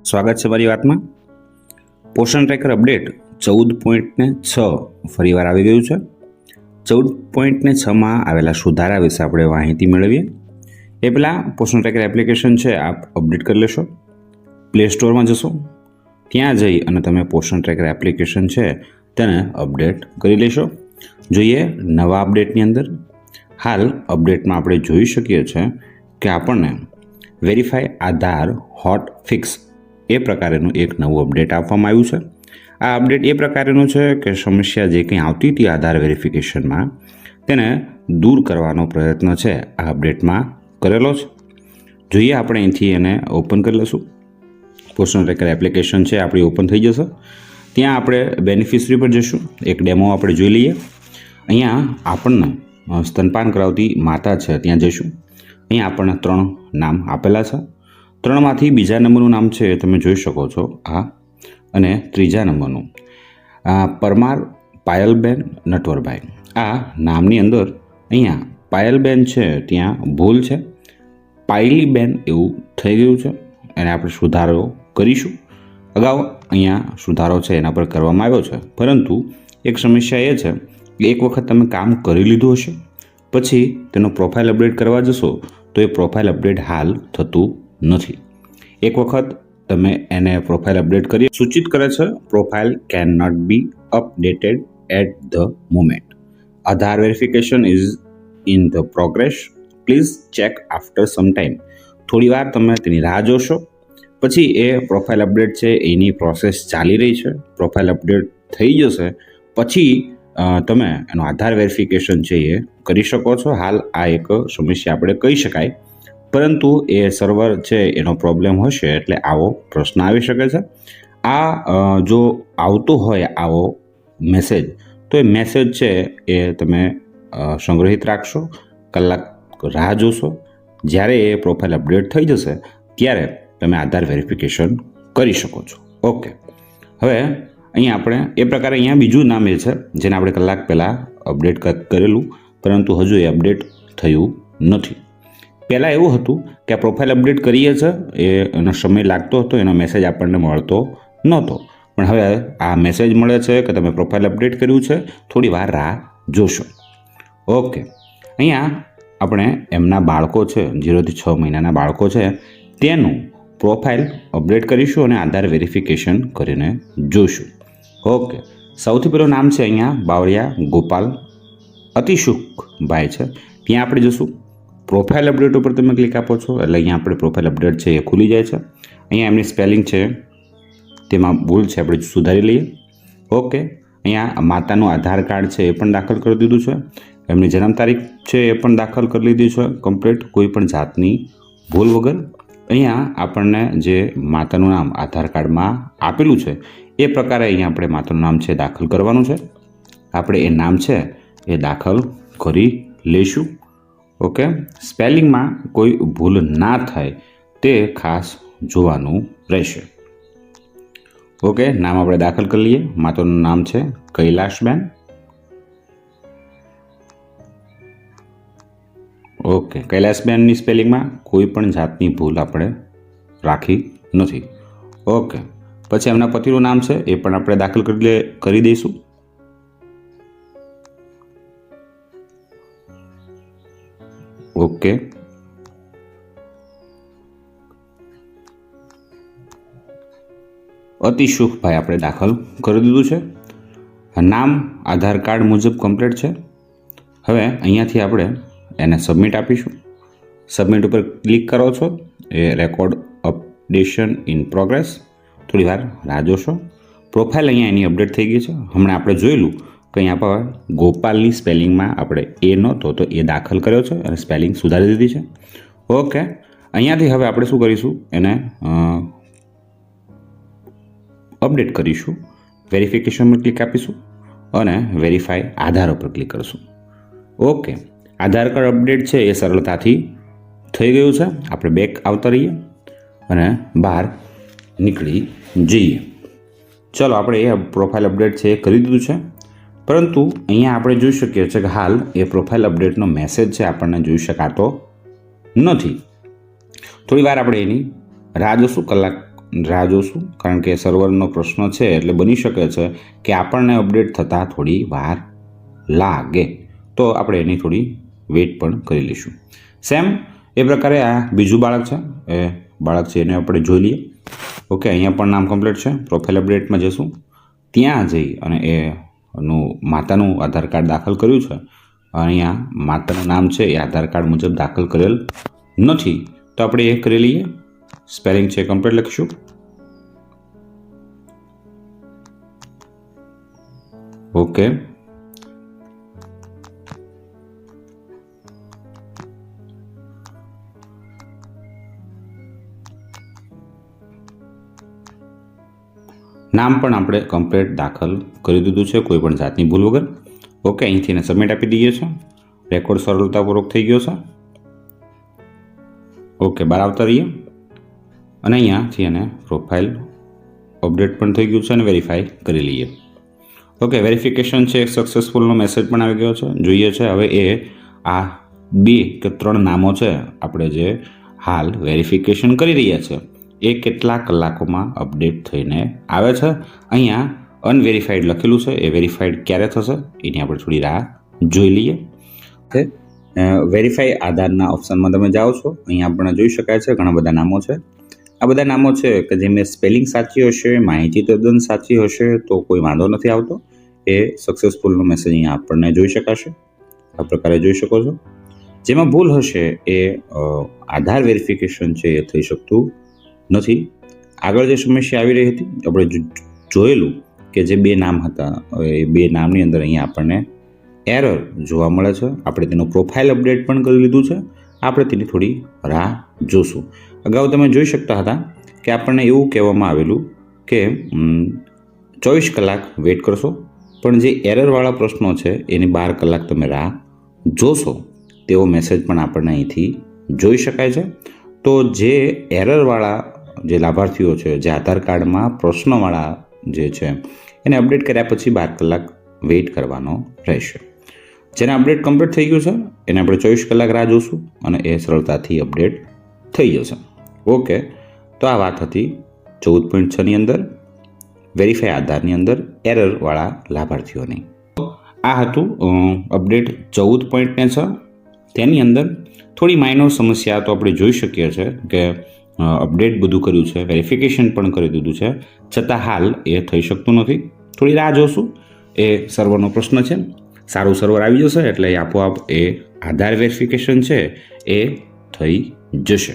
સ્વાગત છે મારી વાતમાં. પોષણ ટ્રેકર અપડેટ 14.6 ફરીવાર આવી ગયું છે. 14.6માં આવેલા સુધારા વિશે આપણે માહિતી મેળવીએ. એ પહેલાં પોષણ ટ્રેકર એપ્લિકેશન છે આપ અપડેટ કરી લેશો. પ્લે સ્ટોરમાં જશો, ત્યાં જઈ અને તમે પોષણ ટ્રેકર એપ્લિકેશન છે તેને અપડેટ કરી લેશો. જોઈએ નવા અપડેટની અંદર. હાલ અપડેટમાં આપણે જોઈ શકીએ છીએ કે આપણને વેરીફાઈ આધાર હોટ ફિક્સ એ પ્રકારેનું એક નવું અપડેટ આપવામાં આવ્યું છે. આ અપડેટ એ પ્રકારેનું છે કે સમસ્યા જે કંઈ આવતી હતી આધાર વેરિફિકેશનમાં તેને દૂર કરવાનો પ્રયત્ન છે આ અપડેટમાં કરેલો છે. જોઈએ આપણે અહીંથી એને ઓપન કરી લઈશું. પોષણ ટ્રેકર એપ્લિકેશન છે આપણી ઓપન થઈ જશે. ત્યાં આપણે બેનિફિશરી પર જઈશું. એક ડેમો આપણે જોઈ લઈએ. અહીંયા આપણને સ્તનપાન કરાવતી માતા છે ત્યાં જઈશું. અહીંયા આપણને 3 નામ આપેલા છે. 3માંથી બીજા નંબરનું નામ છે તમે જોઈ શકો છો આ, અને ત્રીજા નંબરનું પરમાર પાયલબેન નટવરભાઈ. આ નામની અંદર અહીંયા પાયલબેન છે ત્યાં ભૂલ છે, પાયલીબેન એવું થઈ ગયું છે. એને આપણે સુધારો કરીશું. અગાઉ અહીંયા સુધારો છે એના પર કરવામાં આવ્યો છે, પરંતુ એક સમસ્યા એ છે કે એક વખત તમે કામ કરી લીધું હશે પછી તેનો પ્રોફાઇલ અપડેટ કરવા જશો તો એ પ્રોફાઇલ અપડેટ હાલ થતું નથી. એક વખત તમે એને પ્રોફાઇલ અપડેટ કરી સૂચિત કરે છે profile can not be updated at the moment. Aadhaar verification is in the progress, please check after some time. થોડી વાર તમે તેની રાહ જોશો, પછી એ પ્રોફાઇલ અપડેટ છે એની પ્રોસેસ ચાલી રહી છે. પ્રોફાઇલ અપડેટ થઈ જશે પછી તમે એનું આધાર વેરિફિકેશન છે એ કરી શકો છો. હાલ આ એક સમસ્યા આપણે કહી શકાય, પરંતુ એ સર્વર છે એનો પ્રોબ્લેમ હશે એટલે આવો પ્રશ્ન આવી શકે છે. આ જો આવતો હોય આવો મેસેજ તો એ મેસેજ છે એ તમે સંગ્રહિત રાખશો, કલાક રાહ જોશો. જ્યારે એ પ્રોફાઇલ અપડેટ થઈ જશે ત્યારે તમે આધાર વેરિફિકેશન કરી શકો છો. ઓકે, હવે અહીંયા આપણે એ પ્રકારે અહીંયા બીજું નામ એ છે જેને આપણે કલાક પહેલાં અપડેટ કરેલું, પરંતુ હજુ એ અપડેટ થયું નથી. પહેલાં એવું હતું કે આ પ્રોફાઇલ અપડેટ કરીએ છીએ એનો સમય લાગતો હતો, એનો મેસેજ આપણને મળતો નહોતો. પણ હવે આ મેસેજ મળે છે કે તમે પ્રોફાઇલ અપડેટ કર્યું છે, થોડી વાર રાહ જોશો. ઓકે, અહીંયા આપણે એમના બાળકો છે 0 થી 6 મહિનાના બાળકો છે તેનું પ્રોફાઇલ અપડેટ કરીશું અને આધાર વેરિફિકેશન કરીને જોઈશું. ઓકે, સૌથી પહેલું નામ છે અહીંયા બાવળિયા ગોપાલ અતિશુકભાઈ છે. ત્યાં આપણે જઈશું. પ્રોફાઇલ અપડેટ ઉપર તમે ક્લિક આપો છો એટલે અહીંયા આપણે પ્રોફાઇલ અપડેટ છે એ ખુલી જાય છે. અહીંયા એમની સ્પેલિંગ છે તેમાં ભૂલ છે, આપણે સુધારી લઈએ. ઓકે, અહીંયા માતાનું આધાર કાર્ડ છે એ પણ દાખલ કરી દીધું છે. એમની જન્મ તારીખ છે એ પણ દાખલ કરી લીધી છે કમ્પ્લીટ, કોઈ પણ જાતની ભૂલ વગર. અહીંયા આપણને જે માતાનું નામ આધાર કાર્ડમાં આપેલું છે એ પ્રકારે અહીંયા આપણે માતાનું નામ છે દાખલ કરવાનું છે. આપણે એ નામ છે એ દાખલ કરી લઈશું. ઓકે, સ્પેલિંગમાં કોઈ ભૂલ ના થાય તે ખાસ જોવાનું રહેશે. ઓકે, નામ આપણે દાખલ કરી લઈએ. માતાનું નામ છે કૈલાશબેન. ઓકે, કૈલાશબેનની સ્પેલિંગમાં કોઈ પણ જાતની ભૂલ આપણે રાખી નથી. ઓકે, પછી એમના પતિનું નામ છે એ પણ આપણે દાખલ કરી દઈશું. ઓકે, અતિશુકભાઈ આપણે દાખલ કરી દીધું છે. નામ આધાર કાર્ડ મુજબ કમ્પ્લીટ છે. હવે અહીંયાથી આપણે એને સબમિટ આપીશું. સબમિટ ઉપર ક્લિક કરો છો એ રેકોર્ડ અપડેશન ઇન પ્રોગ્રેસ. થોડી વાર રાહ જોશો. પ્રોફાઇલ અહીંયા એની અપડેટ થઈ ગઈ છે. હમણાં આપણે જોયેલું કે અહીંયા પર ગોપાલની સ્પેલિંગમાં આપણે એ નહોતો તો એ દાખલ કર્યો છે અને સ્પેલિંગ સુધારી દીધી છે. ઓકે, અહીંયાથી હવે આપણે શું કરીશું, એને અપડેટ કરીશું. વેરિફિકેશન પર ક્લિક આપીશું અને વેરીફાઈ આધાર ઉપર ક્લિક કરીશું. ઓકે, આધાર કાર્ડ અપડેટ છે એ સરળતાથી થઈ ગયું છે. આપણે બેક આવતા રહીએ અને બહાર નીકળી જઈએ. ચલો, આપણે એ પ્રોફાઇલ અપડેટ છે એ કરી દીધું છે, પરંતુ અહીંયા આપણે જોઈ શકીએ છીએ કે હાલ એ પ્રોફાઇલ અપડેટનો મેસેજ છે આપણને જોઈ શકાતો નથી. થોડી વાર આપણે એની રાહ જોશું, કલાક રાહ જોશું, કારણ કે સર્વરનો પ્રશ્ન છે એટલે બની શકે છે કે આપણને અપડેટ થતાં થોડી વાર લાગે, તો આપણે એની થોડી વેઇટ પણ કરી લઈશું. સેમ એ પ્રકારે આ બીજું બાળક છે, એ બાળક છે એને આપણે જોઈ લઈએ. ઓકે, અહીંયા પણ નામ કમ્પ્લીટ છે. પ્રોફાઇલ અપડેટમાં જઈશું, ત્યાં જઈ અને એનું માતાનું આધાર કાર્ડ દાખલ કર્યું છે. અહીંયા માતાનું નામ છે એ આધાર કાર્ડ મુજબ દાખલ કરેલ નથી, તો આપણે એ કરી લઈએ. સ્પેલિંગ છે કમ્પ્લીટ લખીશું. ઓકે, નામ પણ આપણે કમ્પ્લીટ દાખલ કરી દીધું છે, કોઈ પણ જાતની ભૂલ વગર. ઓકે, અહીંથી એને સબમિટ આપી દઈએ છીએ. રેકોર્ડ સરળતાપૂર્વક થઈ ગયો છે. ઓકે, બહાર આવતા રહીએ અને અહીંયાથી એને પ્રોફાઇલ અપડેટ પણ થઈ ગયું છે અને વેરીફાઈ કરી લઈએ. ઓકે, વેરિફિકેશન છે સક્સેસફુલનો મેસેજ પણ આવી ગયો છે. જોઈએ છે હવે એ આ 2 કે 3 નામો છે આપણે જે હાલ વેરિફિકેશન કરી રહ્યા છે એ કેટલા કલાકોમાં અપડેટ થઈને આવે છે. અહીંયા અનવેરીફાઈડ લખેલું છે, એ વેરીફાઈડ ક્યારે થશે એની આપણે થોડી રાહ જોઈ લઈએ. વેરીફાઈ આધારના ઓપ્શનમાં તમે જાઓ છો, અહીંયા આપણને જોઈ શકાય છે ઘણા બધા નામો છે. આ બધા નામો છે કે જેમાં સ્પેલિંગ સાચી હશે, માહિતી તદ્દન સાચી હશે તો કોઈ વાંધો નથી આવતો. એ સક્સેસફુલનો મેસેજ અહીંયા આપણને જોઈ શકાશે, આ પ્રકારે જોઈ શકો છો. જેમાં ભૂલ હશે એ આધાર વેરિફિકેશન છે એ થઈ શકતું નથી. આગળ જે સમસ્યા આવી રહી હતી આપણે જોયેલું કે જે 2 નામ હતા, એ 2 નામની અંદર અહીંયા આપણને એરર જોવા મળે છે. આપણે તેનું પ્રોફાઇલ અપડેટ પણ કરી લીધું છે, આપણે તેની થોડી રાહ જોશું. અગાઉ તમે જોઈ શકતા હતા કે આપણને એવું કહેવામાં આવેલું કે 24 કલાક વેઇટ કરશો, પણ જે એરરવાળા પ્રશ્નો છે એની 12 કલાક તમે રાહ જોશો તેવો મેસેજ પણ આપણને અહીંથી જોઈ શકાય છે. તો જે એરરવાળા જે લાભાર્થીઓ છે, જે આધાર કાર્ડમાં પ્રશ્નવાળા જે છે એને અપડેટ કર્યા પછી 12 કલાક વેઇટ કરવાનો રહેશે. જેને અપડેટ કમ્પ્લીટ થઈ ગયું છે એને આપણે 24 કલાક રાહ જોશું અને એ સરળતાથી અપડેટ થઈ જશે. ઓકે, તો આ વાત હતી 14.6ની અંદર વેરીફાઈ આધારની અંદર એરરવાળા લાભાર્થીઓની. આ હતું અપડેટ 14.6. તેની અંદર થોડી માઇનોર સમસ્યા તો આપણે જોઈ શકીએ છીએ કે અપડેટ બધું કર્યું છે, વેરિફિકેશન પણ કરી દીધું છે, છતાં હાલ એ થઈ શકતું નથી. થોડી રાહ જોશું, એ સર્વરનો પ્રશ્ન છે. સારું સર્વર આવી જશે એટલે એ આપોઆપ એ આધાર વેરિફિકેશન છે એ થઈ જશે.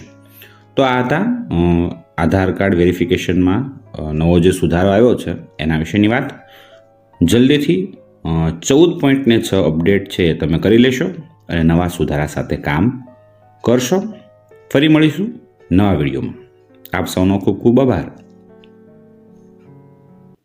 તો આ હતા આધાર કાર્ડ વેરિફિકેશનમાં નવો જે સુધારો આવ્યો છે એના વિશેની વાત. જલ્દીથી 14.6 અપડેટ છે એ તમે કરી લેશો અને નવા સુધારા સાથે કામ કરશો. ફરી મળીશું નવા વિડીયોમાં. આપ સૌનો ખૂબ ખૂબ આભાર.